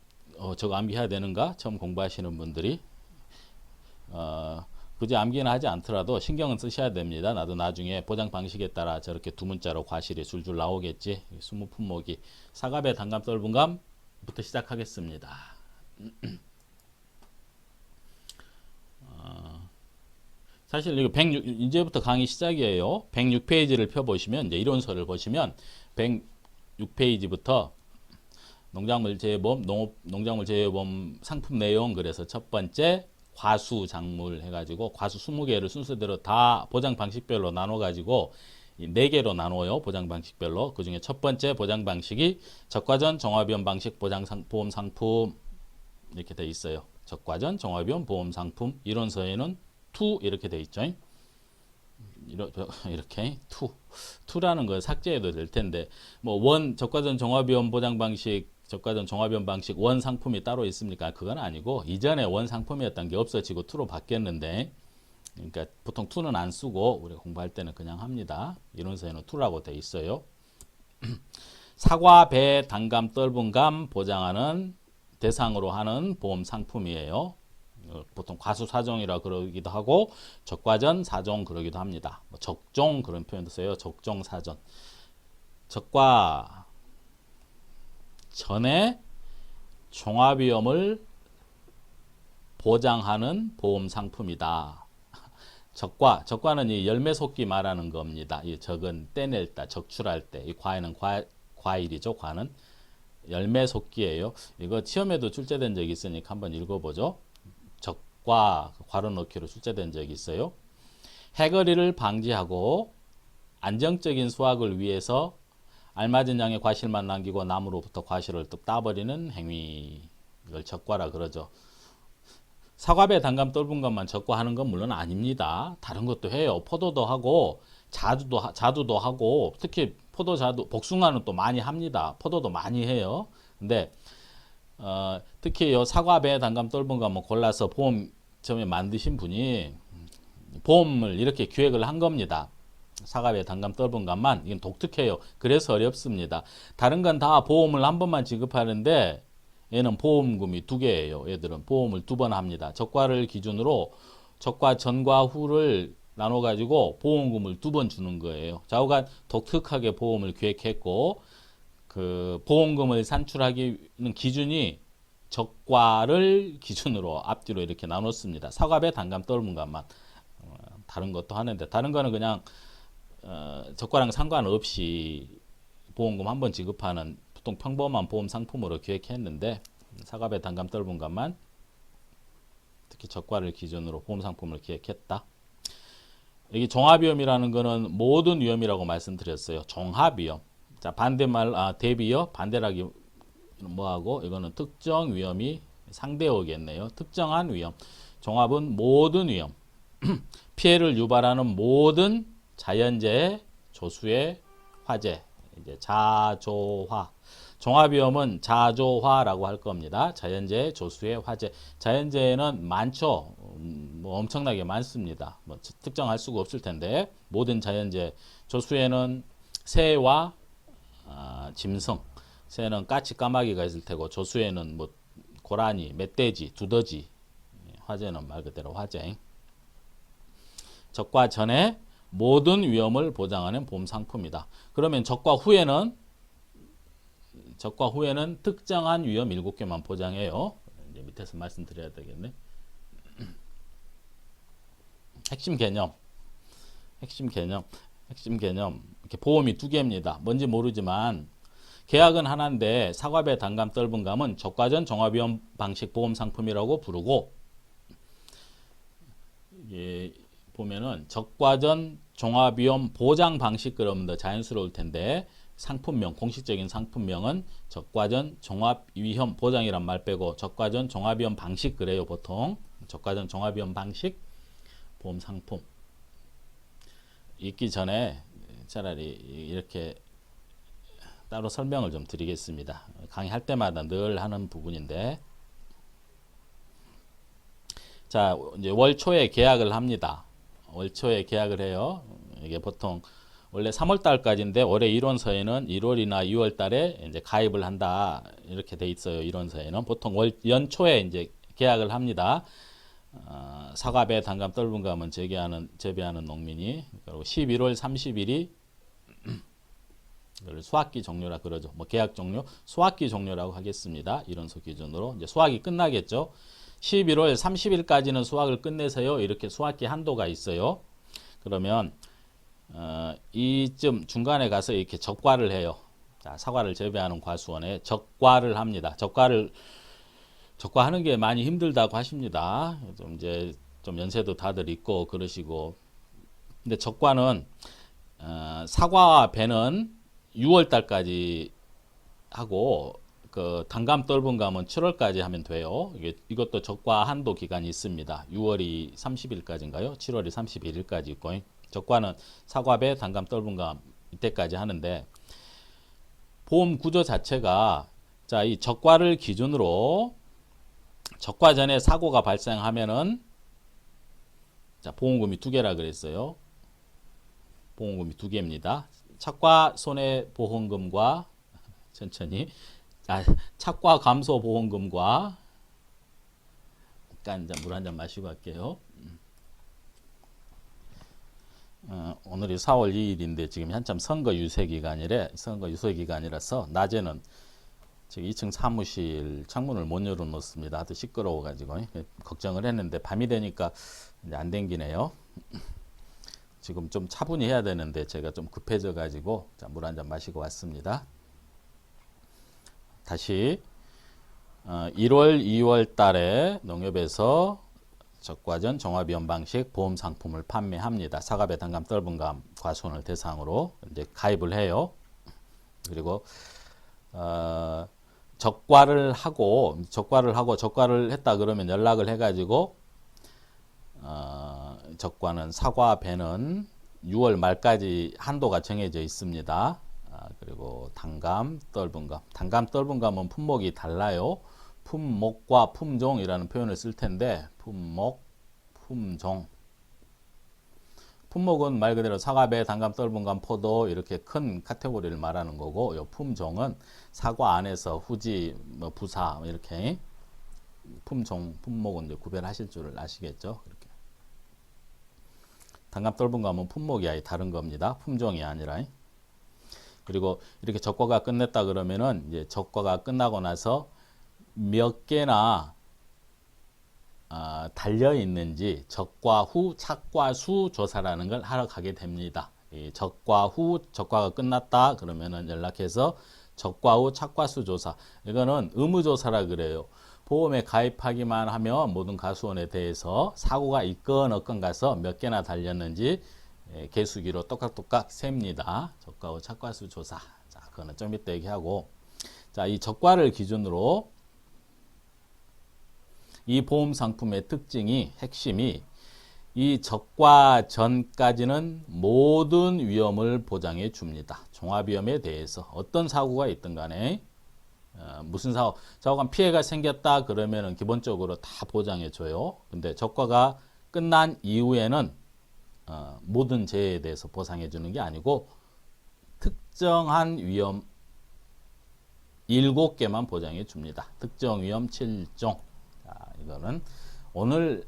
저거 암기해야 되는가? 처음 공부하시는 분들이 굳이 암기는 하지 않더라도 신경은 쓰셔야 됩니다. 나도 나중에 보장 방식에 따라 저렇게 두 문자로 과실이 줄줄 나오겠지. 20품목이 사과배, 단감, 떫은감부터 시작하겠습니다. 사실 이거 106, 이제부터 강의 시작이에요. 106페이지를 펴보시면 이제 이론서를 보시면 106페이지부터 농작물 재해보험, 농작물 재해보험 상품 내용, 그래서 첫 번째 과수 작물 해가지고 과수 20개를 순서대로 다 보장 방식별로 나눠가지고 4개로 나눠요. 보장 방식별로. 그 중에 첫 번째 보장 방식이 적과전, 종합위험 방식 보험 상품 이렇게 돼 있어요. 적과전, 종합위험, 보험 상품. 이론서에는 투 이렇게 돼 있죠. 이렇게 투라는 걸 삭제해도 될 텐데 뭐 적과전, 종합위험 보장 방식, 적과전, 종합위험 방식 원 상품이 따로 있습니까? 그건 아니고 이전에 원 상품이었던 게 없어지고 투로 바뀌었는데, 그러니까 보통 투는 안 쓰고 우리가 공부할 때는 그냥 합니다. 이론서에는 투라고 돼 있어요. 사과, 배, 단감, 떫은감 보장하는 대상으로 하는 보험 상품이에요. 보통 과수 4종이라 그러기도 하고 적과전 4종 그러기도 합니다. 적종 그런 표현도 써요. 적종 4종. 적과 전에 종합위험을 보장하는 보험 상품이다. 적과는 이 열매 속기 말하는 겁니다. 이 적은 떼낼 때, 적출할 때. 이 과에는 과일이죠. 과는 열매 속기예요. 이거 시험에도 출제된 적이 있으니까 한번 읽어보죠. 적과 괄호 넣기로 출제된 적이 있어요. 해거리를 방지하고 안정적인 수확을 위해서 알맞은 양의 과실만 남기고 나무로부터 과실을 또 따버리는 행위, 이걸 적과라 그러죠. 사과배, 단감, 떫은감만 적과하는 건 물론 아닙니다. 다른 것도 해요. 포도도 하고 자두도 하고, 특히 포도, 자두, 복숭아는 또 많이 합니다. 포도도 많이 해요. 근데 특히 요 사과배, 단감, 떫은감을 골라서 보험 처음에 만드신 분이 보험을 이렇게 기획을 한 겁니다. 사과배, 단감, 떫은감만. 이건 독특해요. 그래서 어렵습니다. 다른 건 다 보험을 한 번만 지급하는데 얘는 보험금이 2개예요. 얘들은 보험을 2번 합니다. 적과를 기준으로 적과 전과 후를 나눠 가지고 보험금을 2번 주는 거예요. 좌우간 독특하게 보험을 기획했고, 그 보험금을 산출하기는 기준이 적과를 기준으로 앞뒤로 이렇게 나눴습니다. 사과배, 단감, 떫은감만. 다른 것도 하는데 다른 거는 그냥 적과랑 상관없이 보험금 한 번 지급하는 보통 평범한 보험 상품으로 기획했는데, 사과배, 단감, 떫은감만 특히 적과를 기준으로 보험 상품을 기획했다. 여기 종합위험이라는 거는 모든 위험이라고 말씀드렸어요. 종합위험. 자, 반대말, 대비요. 반대라기 뭐하고, 이거는 특정 위험이 상대어겠네요. 특정한 위험. 종합은 모든 위험. 피해를 유발하는 모든 자연재해, 조수의 화재, 이제 자조화. 종합위험은 자조화라고 할 겁니다. 자연재해, 조수의 화재. 자연재해는 많죠. 뭐 엄청나게 많습니다. 뭐 특정할 수가 없을 텐데 모든 자연재해 조수에는 새와 짐승, 새는 까치 까마귀가 있을 테고 조수에는 뭐 고라니, 멧돼지, 두더지, 화재는 말 그대로 화재. 적과 전에 모든 위험을 보장하는 보험 상품이다. 그러면 적과 후에는 특정한 위험 7개만 보장해요. 이제 밑에서 말씀드려야 되겠네. 핵심 개념. 이렇게 보험이 2개입니다. 뭔지 모르지만 계약은 하나인데 사과배, 단감, 떫은 감은 적과전 종합위험 방식 보험 상품이라고 부르고, 예, 보면은 적과전 종합위험 보장 방식 그러면 더 자연스러울 텐데 상품명, 공식적인 상품명은 적과전 종합위험 보장이란 말 빼고 적과전 종합위험 방식 그래요. 보통 적과전 종합위험 방식 보험 상품 있기 전에 차라리 이렇게 따로 설명을 좀 드리겠습니다. 강의할 때마다 늘 하는 부분인데, 자, 이제 월 초에 계약을 합니다. 월 초에 계약을 해요. 이게 보통 원래 3월 달까지인데 올해 이론서에는 1월이나 2월 달에 이제 가입을 한다 이렇게 돼 있어요. 이론서에는 보통 연초에 이제 계약을 합니다. 사과배, 단감, 떫은 감은 재배하는 농민이, 그리고 11월 30일이 수확기 종료라 그러죠. 뭐 계약 종료, 수확기 종료라고 하겠습니다. 이론서 기준으로 이제 수확이 끝나겠죠. 11월 30일까지는 수확을 끝내서요. 이렇게 수확기 한도가 있어요. 그러면 이쯤 중간에 가서 이렇게 적과를 해요. 자, 사과를 재배하는 과수원에 적과를 합니다. 적과하는 게 많이 힘들다고 하십니다. 좀 연세도 다들 있고 그러시고. 근데 적과는 사과와 배는 6월 달까지 하고 그 단감, 떫은 감은 7월까지 하면 돼요. 이것도 적과 한도 기간이 있습니다. 6월이 30일까지인가요? 7월이 31일까지 있고, 적과는 사과배, 단감, 떫은 감 이때까지 하는데, 보험 구조 자체가, 자, 이 적과를 기준으로 적과 전에 사고가 발생하면은, 자, 보험금이 2개라 그랬어요. 보험금이 2개입니다. 착과 손해보험금과 천천히, 착과 감소 보험금과, 잠깐 물 한 잔 마시고 할게요. 오늘이 4월 2일인데 지금 한참 선거 유세 기간이라서 낮에는 지금 2층 사무실 창문을 못 열어 놓습니다. 하도 시끄러워 가지고 걱정을 했는데 밤이 되니까 이제 안 댕기네요. 지금 좀 차분히 해야 되는데 제가 좀 급해져 가지고 물 한 잔 마시고 왔습니다. 다시 1월, 2월 달에 농협에서 적과전 종합위험 방식 보험 상품을 판매합니다. 사과배, 단감, 떫은 감 과수원을 대상으로 이제 가입을 해요. 그리고 적과를 했다 그러면 연락을 해가지고 적과는 사과, 배는 6월 말까지 한도가 정해져 있습니다. 그리고 단감, 떫은 감. 단감, 떫은 감은 품목이 달라요. 품목과 품종이라는 표현을 쓸 텐데, 품목, 품종. 품목은 말 그대로 사과배, 단감, 떫은 감, 포도 이렇게 큰 카테고리를 말하는 거고, 요 품종은 사과 안에서 후지, 뭐 부사 이렇게 품목은 이제 구별하실 줄 아시겠죠? 이렇게. 단감, 떫은 감은 품목이 아예 다른 겁니다. 품종이 아니라. 그리고 이렇게 적과가 끝냈다 그러면은 이제 적과가 끝나고 나서 몇 개나 달려 있는지 적과 후 착과수 조사라는 걸 하러 가게 됩니다. 이 적과 후 적과가 끝났다 그러면은 연락해서 적과 후 착과수 조사, 이거는 의무조사라 그래요. 보험에 가입하기만 하면 모든 가수원에 대해서 사고가 있건 없건 가서 몇 개나 달렸는지 개수기로 똑깍똑깍 셉니다. 적과 후 착과수 조사. 자, 그거는 좀 이따 얘기하고, 자, 이 적과를 기준으로 이 보험 상품의 핵심이 이 적과 전까지는 모든 위험을 보장해 줍니다. 종합위험에 대해서 어떤 사고가 있든 간에 무슨 사고가 피해가 생겼다 그러면은 기본적으로 다 보장해 줘요. 근데 적과가 끝난 이후에는 모든 재해에 대해서 보상해 주는 게 아니고 특정한 위험 7개만 보장해 줍니다. 특정 위험 7종. 자, 이거는 오늘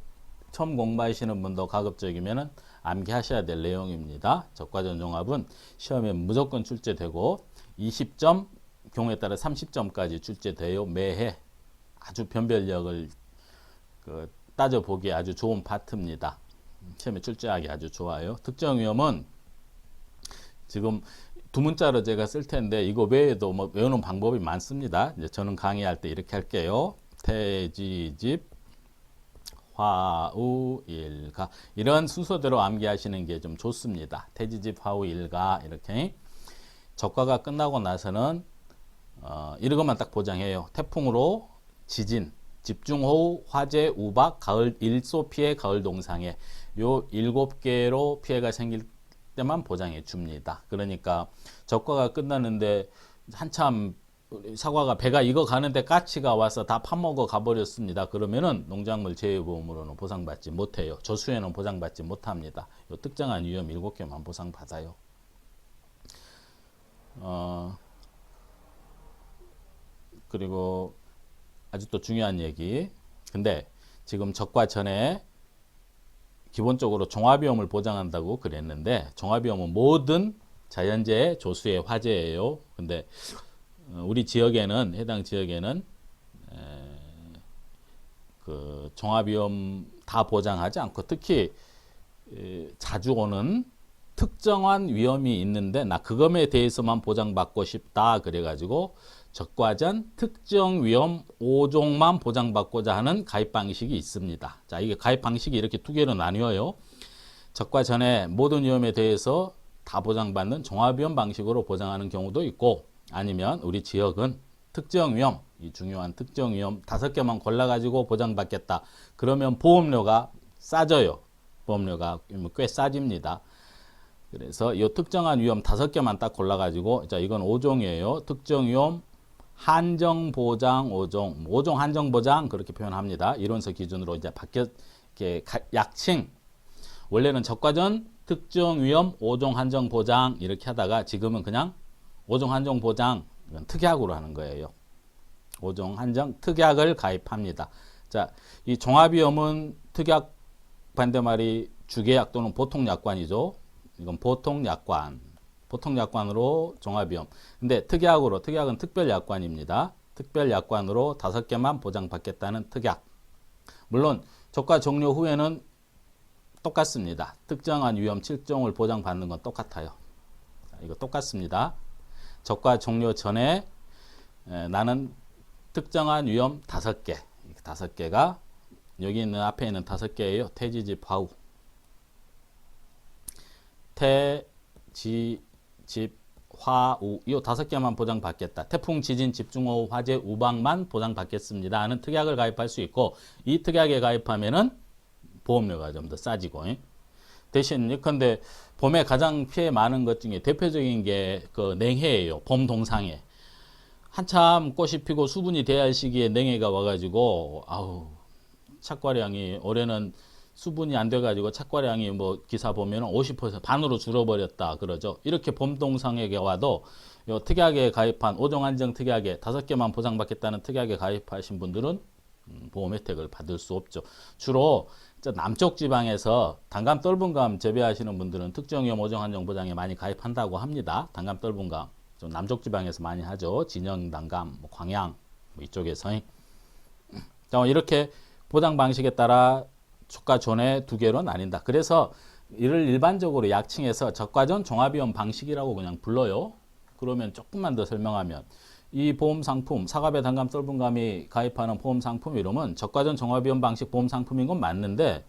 처음 공부하시는 분도 가급적이면은 암기하셔야 될 내용입니다. 적과전 종합은 시험에 무조건 출제되고 20점, 경우에 따라 30점까지 출제돼요. 매해 아주 변별력을 따져보기에 아주 좋은 파트입니다. 시험에 출제하기 아주 좋아요. 특정 위험은 지금 두 문자로 제가 쓸 텐데 이거 외에도 뭐 외우는 방법이 많습니다. 이제 저는 강의할 때 이렇게 할게요. 태지집 화우일가 이런 순서대로 암기하시는 게 좀 좋습니다. 태지집 화우일가 이렇게 적과가 끝나고 나서는 이런 것만 딱 보장해요. 태풍으로 지진, 집중호우, 화재, 우박, 가을 일소 피해, 가을 동상해 요 7개로 피해가 생길 때만 보장해 줍니다. 그러니까 적과가 끝나는데 한참 사과가 배가 익어 가는데 까치가 와서 다 파먹어 가버렸습니다. 그러면은 농작물 재해보험으로는 보상받지 못해요. 저수해는 보상받지 못합니다. 요 특정한 위험 7개만 보상받아요. 그리고 아주 또 중요한 얘기. 근데 지금 적과 전에 기본적으로 종합위험을 보장한다고 그랬는데 종합위험은 모든 자연재해, 조수해, 화재예요. 근데 우리 지역에는 해당 지역에는 그 종합위험 다 보장하지 않고 특히 자주 오는 특정한 위험이 있는데 나 그것에 대해서만 보장받고 싶다 그래가지고 적과전 특정 위험 5종만 보장받고자 하는 가입 방식이 있습니다. 자, 이게 가입 방식이 이렇게 두 개로 나뉘어요. 적과전에 모든 위험에 대해서 다 보장받는 종합위험 방식으로 보장하는 경우도 있고 아니면 우리 지역은 특정 위험, 이 중요한 특정 위험 5개만 골라가지고 보장받겠다. 그러면 보험료가 싸져요. 보험료가 꽤 싸집니다. 그래서 이 특정한 위험 5개만 딱 골라가지고 자 이건 5종이에요. 특정 위험 한정보장 5종, 5종 한정보장 그렇게 표현합니다. 이론서 기준으로 이제 이렇게 약칭. 원래는 적과전 특정 위험 5종 한정보장 이렇게 하다가 지금은 그냥 5종 한정보장 이건 특약으로 하는 거예요. 5종 한정 특약을 가입합니다. 자, 이 종합위험은 특약 반대말이 주계약 또는 보통약관이죠. 이건 보통약관. 보통약관으로 종합위험. 근데 특약은 특별약관입니다. 특별약관으로 5개만 보장받겠다는 특약. 물론 적과 종료 후에는 똑같습니다. 특정한 위험 7종을 보장받는 건 똑같아요. 이거 똑같습니다. 적과 종료 전에 나는 특정한 위험 5개. 5개가 여기 있는 앞에 있는 5개예요. 태지집 화우. 태지집 화우 이 5개만 보장받겠다. 태풍, 지진, 집중호우, 화재, 우박만 보장받겠습니다 하는 특약을 가입할 수 있고 이 특약에 가입하면은 보험료가 좀 더 싸지고 대신 예컨대 봄에 가장 피해 많은 것 중에 대표적인 게 그 냉해예요. 봄 동상해. 한참 꽃이 피고 수분이 돼야 할 시기에 냉해가 와가지고 아우 착과량이 올해는 수분이 안 돼가지고 착과량이 뭐 기사 보면 50% 반으로 줄어버렸다 그러죠. 이렇게 봄 동상에게 와도 요 특약에 가입한 5종 한정 특약에 5개만 보장받겠다는 특약에 가입하신 분들은 보험 혜택을 받을 수 없죠. 주로 남쪽 지방에서 단감 떫은감 재배하시는 분들은 특정 위험 5종 한정 보장에 많이 가입한다고 합니다. 단감 떫은감 좀 남쪽 지방에서 많이 하죠. 진영 단감, 뭐 광양 뭐 이쪽에서 이렇게 보장 방식에 따라 적과전에 2개로 나뉜다. 그래서 이를 일반적으로 약칭해서 적과전 종합위험 방식이라고 그냥 불러요. 그러면 조금만 더 설명하면 이 보험 상품, 사과배, 단감, 떫은감이 가입하는 보험 상품 이름은 적과전 종합위험 방식 보험 상품인 건 맞는데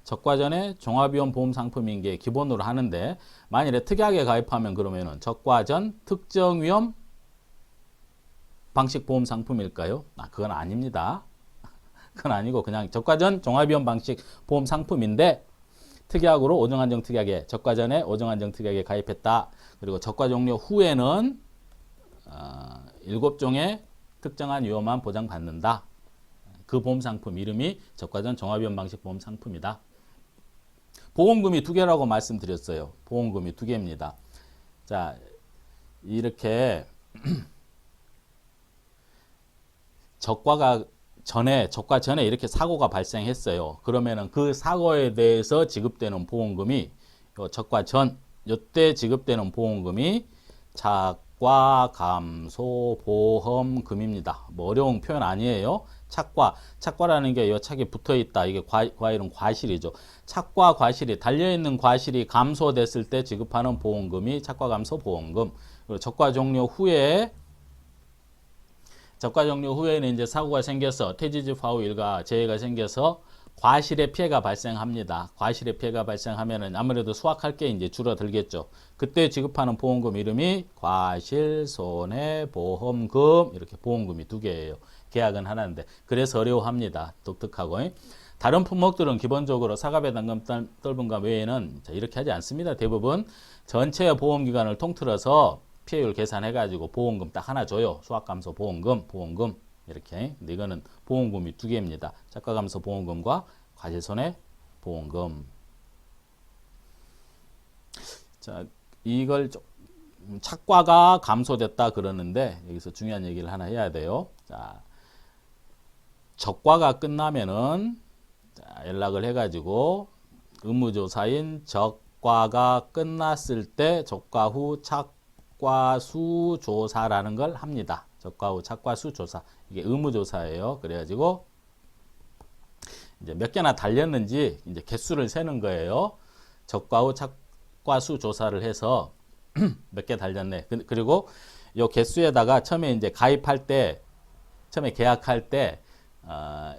적과전에 종합위험 보험 상품인 게 기본으로 하는데 만일에 특약에 가입하면 그러면은 적과전 특정 위험 방식 보험 상품일까요? 그건 아닙니다. 그건 아니고 그냥 적과전 종합위험 방식 보험 상품인데 특약으로 5종 한정 특약에 적과전에 5종 한정 특약에 가입했다. 그리고 적과 종료 후에는 7종의 특정한 위험만 보장받는다. 그 보험상품 이름이 적과전 종합위험 방식 보험상품이다. 보험금이 두 개라고 말씀드렸어요. 보험금이 두 개입니다. 자, 이렇게 적과 전에 이렇게 사고가 발생했어요. 그러면은 그 사고에 대해서 지급되는 보험금이 적과 전 이때 지급되는 보험금이 착과 감소 보험금입니다. 뭐 어려운 표현 아니에요. 착과라는 게 이 착이 붙어 있다. 이게 과일은 과실이죠. 착과 과실이 달려 있는 과실이 감소됐을 때 지급하는 보험금이 착과 감소 보험금. 그리고 적과 종료 후에는 이제 사고가 생겨서 퇴직집 화후 일가 재해가 생겨서 과실의 피해가 발생합니다. 과실의 피해가 발생하면은 아무래도 수확할 게 이제 줄어들겠죠. 그때 지급하는 보험금 이름이 과실 손해보험금. 이렇게 보험금이 두 개예요. 계약은 하나인데 그래서 어려워합니다. 독특하고. 다른 품목들은 기본적으로 사과배당금 떨분금 외에는 이렇게 하지 않습니다. 대부분 전체 보험기간을 통틀어서 피해율 계산해가지고 보험금 딱 하나 줘요. 수확감소 보험금 이렇게. 근데 이거는 보험금이 두 개입니다. 착과감소 보험금과 과실손해보험금. 자, 이걸 착과가 감소됐다 그러는데 여기서 중요한 얘기를 하나 해야 돼요. 자, 적과가 끝나면은 연락을 해가지고 의무조사인 적과가 끝났을 때 적과 후 착과수 조사라는 걸 합니다. 적과 후 착과수 조사. 이게 의무조사예요. 그래가지고 이제 몇 개나 달렸는지 이제 개수를 세는 거예요. 적과 후 착과수 조사를 해서 몇 개 달렸네. 그리고 요 개수에다가 처음에 이제 가입할 때, 처음에 계약할 때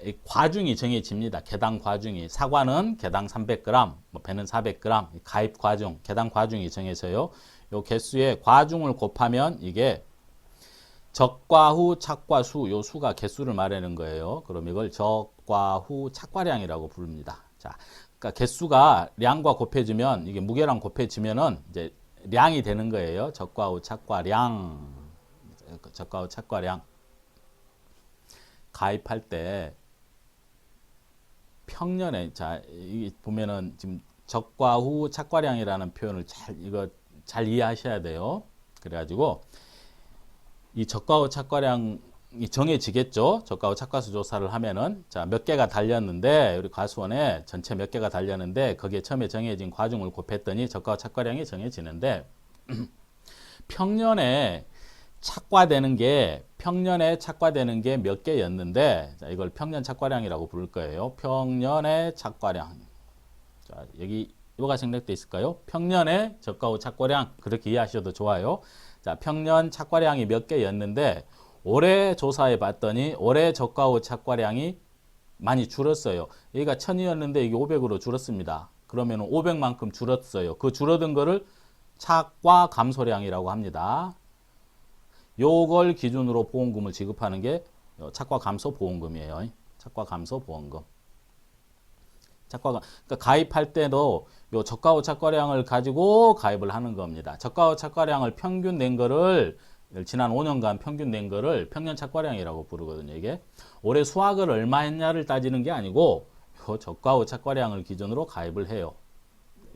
이 과중이 정해집니다. 개당 과중이. 사과는 개당 300g, 뭐 배는 400g. 가입 과중, 개당 과중이 정해져요. 요 개수에 과중을 곱하면 이게 적과 후 착과 수, 요 수가 개수를 말하는 거예요. 그럼 이걸 적과 후 착과량이라고 부릅니다. 자, 그러니까 개수가 량과 곱해지면 이게 무게랑 곱해지면은 이제 량이 되는 거예요. 적과 후 착과량, 적과 후 착과량. 가입할 때 평년에 자, 이 보면은 지금 적과 후 착과량이라는 표현을 잘 이해하셔야 돼요. 그래가지고 이 적과 후 착과량이 정해지겠죠. 적과 후 착과수 조사를 하면은 자, 몇 개가 달렸는데 우리 과수원에 전체 몇 개가 달렸는데 거기에 처음에 정해진 과중을 곱했더니 적과 후 착과량이 정해지는데 평년에 착과되는 게 몇 개였는데 자, 이걸 평년 착과량이라고 부를 거예요. 평년의 착과량. 자, 여기 뭐가 생략돼 있을까요? 평년의 적과 후 착과량 그렇게 이해하셔도 좋아요. 자, 평년 착과량이 몇 개였는데 올해 조사해 봤더니 올해 적과 후 착과량이 많이 줄었어요. 여기가 1000이었는데 이게 500으로 줄었습니다. 그러면 500만큼 줄었어요. 그 줄어든 거를 착과 감소량이라고 합니다. 요걸 기준으로 보험금을 지급하는 게 착과 감소 보험금이에요. 착과 감소 보험금. 그러니까 가입할 때도 요 적과 후 착과량을 가지고 가입을 하는 겁니다. 적과 후 착과량을 평균 낸 거를 지난 5년간 평균 낸 거를 평년 착과량이라고 부르거든요. 이게 올해 수확을 얼마 했냐를 따지는 게 아니고 요 적과 후 착과량을 기준으로 가입을 해요.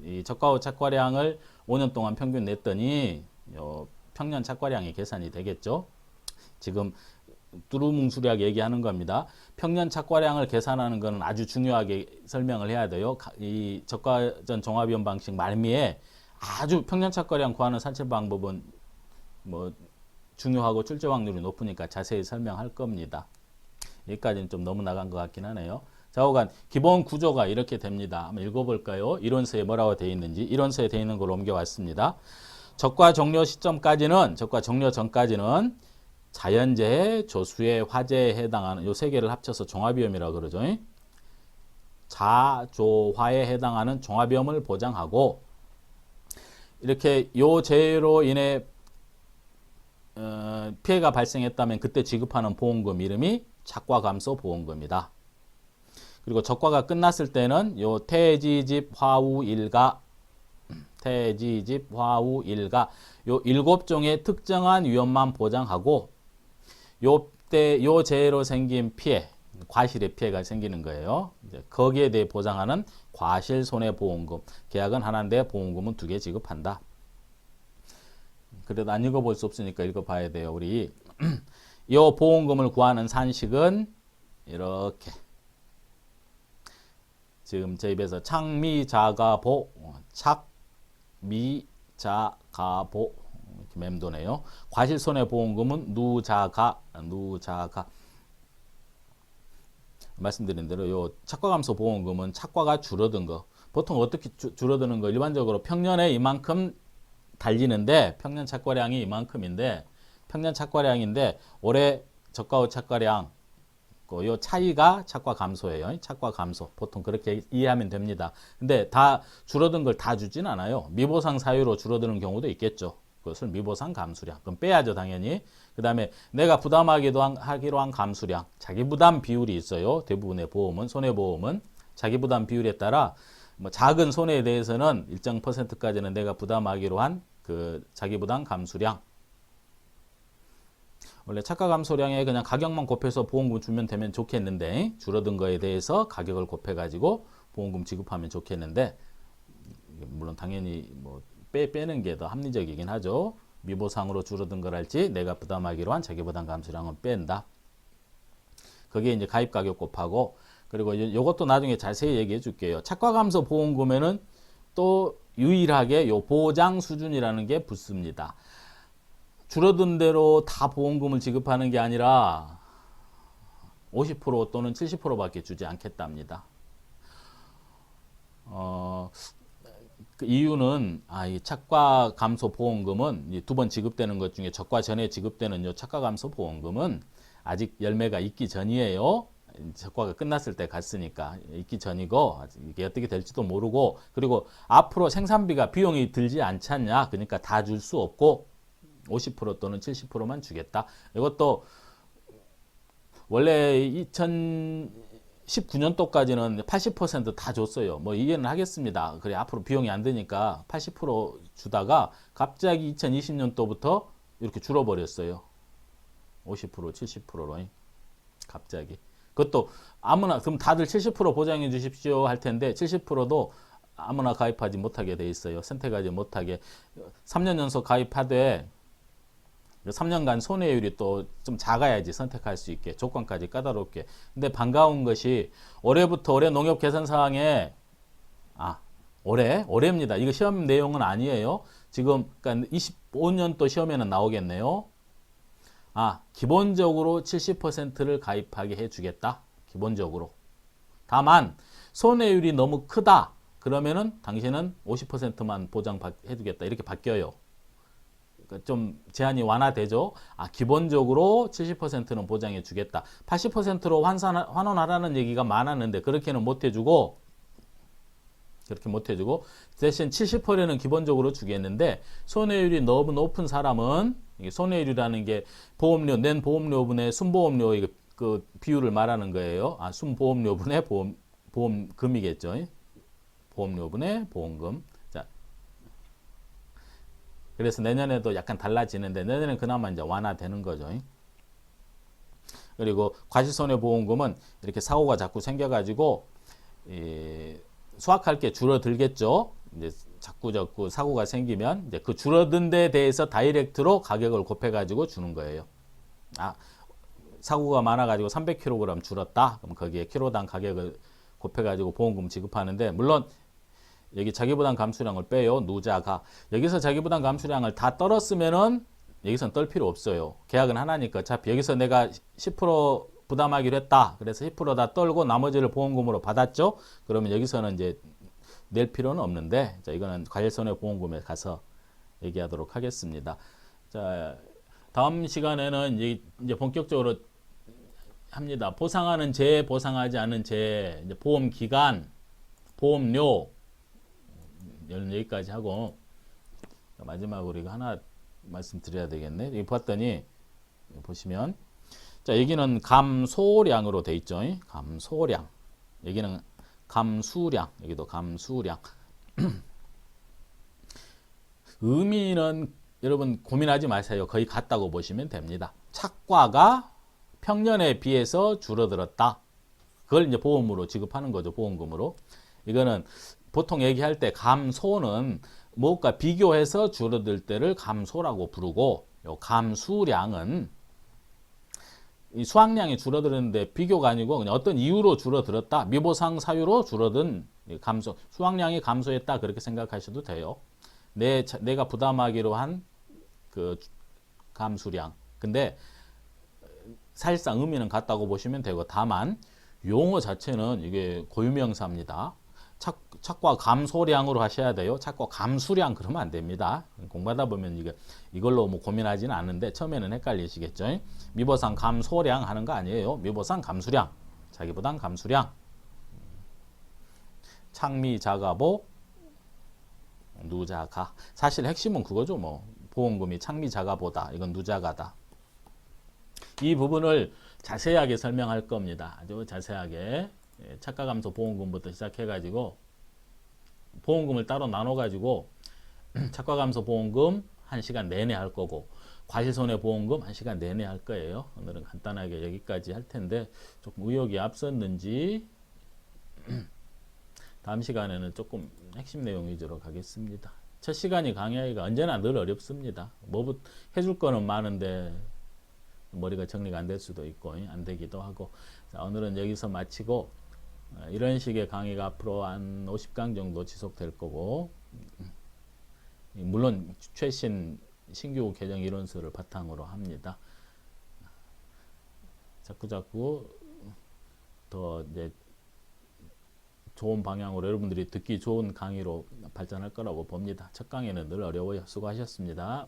이 적과 후 착과량을 5년 동안 평균 냈더니 요 평년 착과량이 계산이 되겠죠. 지금 두루뭉술하게 얘기하는 겁니다. 평년 착과량을 계산하는 것은 아주 중요하게 설명을 해야 돼요. 이 적과전 종합위험 방식 말미에 아주 평년 착과량 구하는 산출 방법은 뭐 중요하고 출제 확률이 높으니까 자세히 설명할 겁니다. 여기까지는 좀 너무 나간 것 같긴 하네요. 좌우간 기본 구조가 이렇게 됩니다. 한번 읽어볼까요? 이론서에 뭐라고 되어 있는지. 이론서에 되어 있는 걸 옮겨왔습니다. 적과 종료 시점까지는, 적과 종료 전까지는 자연재해, 조수해, 화재에 해당하는 요 세 개를 합쳐서 종합위험이라고 그러죠. 자조화에 해당하는 종합위험을 보장하고 이렇게 요 재해로 인해 피해가 발생했다면 그때 지급하는 보험금 이름이 착과 감소 보험금이다. 그리고 적과가 끝났을 때는 요 태지집 화우 일가 요 7종의 특정한 위험만 보장하고 요 이때 요 재해로 생긴 피해, 과실의 피해가 생기는 거예요. 이제 거기에 대해 보장하는 과실 손해보험금. 계약은 하나인데 보험금은 2개 지급한다. 그래도 안 읽어볼 수 없으니까 읽어봐야 돼요. 우리 이 보험금을 구하는 산식은 이렇게 지금 제 입에서 착미자가보, 착미자가보 이렇게 맴도네요. 과실손해보험금은 누자가 말씀드린 대로 요 착과감소 보험금은 착과가 줄어든 거 보통 어떻게 줄어드는 거 일반적으로 평년에 이만큼 달리는데 평년 착과량이 이만큼인데 평년 착과량인데 올해 저가 후 착과량 요 차이가 착과 감소예요. 착과 감소. 보통 그렇게 이해하면 됩니다. 근데 다 줄어든 걸 다 주진 않아요. 미보상 사유로 줄어드는 경우도 있겠죠. 그것을 미보상 감수량. 그럼 빼야죠, 당연히. 그 다음에 내가 하기로 한 감수량. 자기 부담 비율이 있어요. 대부분의 보험은, 손해보험은. 자기 부담 비율에 따라 뭐 작은 손해에 대해서는 일정 %까지는 내가 부담하기로 한 그 자기 부담 감수량. 원래 착가 감소량에 그냥 가격만 곱해서 보험금 주면 되면 좋겠는데 줄어든 거에 대해서 가격을 곱해가지고 보험금 지급하면 좋겠는데 물론 당연히 뭐 빼는 게 더 합리적이긴 하죠. 미보상으로 줄어든 걸 할지 내가 부담하기로 한 자기부담 감수량은 뺀다. 그게 이제 가입 가격 곱하고 그리고 이것도 나중에 자세히 얘기해 줄게요. 착과 감소 보험금에는 또 유일하게 요 보장 수준이라는 게 붙습니다. 줄어든 대로 다 보험금을 지급하는 게 아니라 50% 또는 70%밖에 주지 않겠답니다. 그 이유는 이 착과 감소 보험금은 2번 지급되는 것 중에 적과 전에 지급되는 요 착과 감소 보험금은 아직 열매가 있기 전이에요. 적과가 끝났을 때 갔으니까 있기 전이고 이게 어떻게 될지도 모르고 그리고 앞으로 생산비가 비용이 들지 않지 않냐. 그러니까 다 줄 수 없고 50% 또는 70%만 주겠다. 이것도 원래 2019년도까지는 80% 다 줬어요. 뭐 이해는 하겠습니다. 그래 앞으로 비용이 안 되니까 80% 주다가 갑자기 2020년도부터 이렇게 줄어버렸어요. 50% 70%로 갑자기. 그것도 아무나 그럼 다들 70% 보장해 주십시오 할 텐데 70%도 아무나 가입하지 못하게 돼 있어요. 선택하지 못하게 3년 연속 가입하되 3년간 손해율이 또 좀 작아야지 선택할 수 있게 조건까지 까다롭게. 근데 반가운 것이 올해부터 올해 농협 개선 사항에 올해입니다. 이거 시험 내용은 아니에요. 지금 그러니까 25년도 시험에는 나오겠네요. 기본적으로 70%를 가입하게 해주겠다. 기본적으로. 다만 손해율이 너무 크다. 그러면은 당신은 50%만 보장해주겠다. 이렇게 바뀌어요. 그러니까 좀 제한이 완화되죠. 기본적으로 70%는 보장해 주겠다. 80%로 환원하라는 얘기가 많았는데 그렇게는 못 해주고 대신 70%는 기본적으로 주겠는데 손해율이 너무 높은 사람은 손해율이라는 게 보험료 낸 보험료분의 순보험료 그 비율을 말하는 거예요. 순보험료분의 보험금이겠죠. 보험료분의 보험금. 자, 그래서 내년에도 약간 달라지는데 내년에는 그나마 이제 완화되는 거죠. 그리고 과실손해보험금은 이렇게 사고가 자꾸 생겨가지고 수확할 게 줄어들겠죠. 이제 자꾸 사고가 생기면 이제 그 줄어든 데 대해서 다이렉트로 가격을 곱해가지고 주는 거예요. 사고가 많아가지고 300kg 줄었다. 그럼 거기에 키로당 가격을 곱해가지고 보험금 지급하는데 물론 여기 자기부담 감수량을 빼요. 누자가 여기서 자기부담 감수량을 다 떨었으면은 여기서는 떨 필요 없어요. 계약은 하나니까 어차피 여기서 내가 10% 부담하기로 했다. 그래서 10% 다 떨고 나머지를 보험금으로 받았죠. 그러면 여기서는 이제 낼 필요는 없는데 자 이거는 과실손해보험금에 가서 얘기하도록 하겠습니다. 자 다음 시간에는 이제 본격적으로 합니다. 보상하는 재해, 보상하지 않은 재해, 이제 보험 기간, 보험료 여기까지 하고 마지막으로 이거 하나 말씀드려야 되겠네. 여기 봤더니 보시면 자 여기는 감소량으로 돼 있죠. 감소량. 여기는 감수량. 여기도 감수량. 의미는 여러분 고민하지 마세요. 거의 같다고 보시면 됩니다. 착과가 평년에 비해서 줄어들었다. 그걸 이제 보험으로 지급하는 거죠. 보험금으로. 이거는 보통 얘기할 때 감소는 무엇과 비교해서 줄어들 때를 감소라고 부르고, 요 감수량은 이 수확량이 줄어드는데 비교가 아니고 그냥 어떤 이유로 줄어들었다. 미보상 사유로 줄어든 감소, 수확량이 감소했다. 그렇게 생각하셔도 돼요. 내가 부담하기로 한 그 감수량. 근데 사실상 의미는 같다고 보시면 되고, 다만 용어 자체는 이게 고유명사입니다. 자꾸 감소량으로 하셔야 돼요. 자꾸 감수량 그러면 안 됩니다. 공부하다 보면 이걸로 뭐 고민하지는 않는데 처음에는 헷갈리시겠죠. 미보상 감소량 하는 거 아니에요. 미보상 감수량. 자기보단 감수량. 창미 자가보 누자가. 사실 핵심은 그거죠. 뭐 보험금이 창미 자가보다. 이건 누자가다. 이 부분을 자세하게 설명할 겁니다. 아주 자세하게. 차가감소 보험금부터 시작해가지고 보험금을 따로 나눠가지고 차가감소 보험금 1시간 내내 할 거고 과실손해보험금 1시간 내내 할 거예요. 오늘은 간단하게 여기까지 할 텐데 조금 의욕이 앞섰는지 다음 시간에는 조금 핵심 내용 위주로 가겠습니다. 첫 시간이 강의하기가 언제나 늘 어렵습니다. 뭐 해줄 거는 많은데 머리가 정리가 안 될 수도 있고 안 되기도 하고. 자, 오늘은 여기서 마치고 이런 식의 강의가 앞으로 한 50강 정도 지속될 거고, 물론 최신 신규 개정 이론서를 바탕으로 합니다. 자꾸자꾸 더 이제 좋은 방향으로 여러분들이 듣기 좋은 강의로 발전할 거라고 봅니다. 첫 강의는 늘 어려워요. 수고하셨습니다.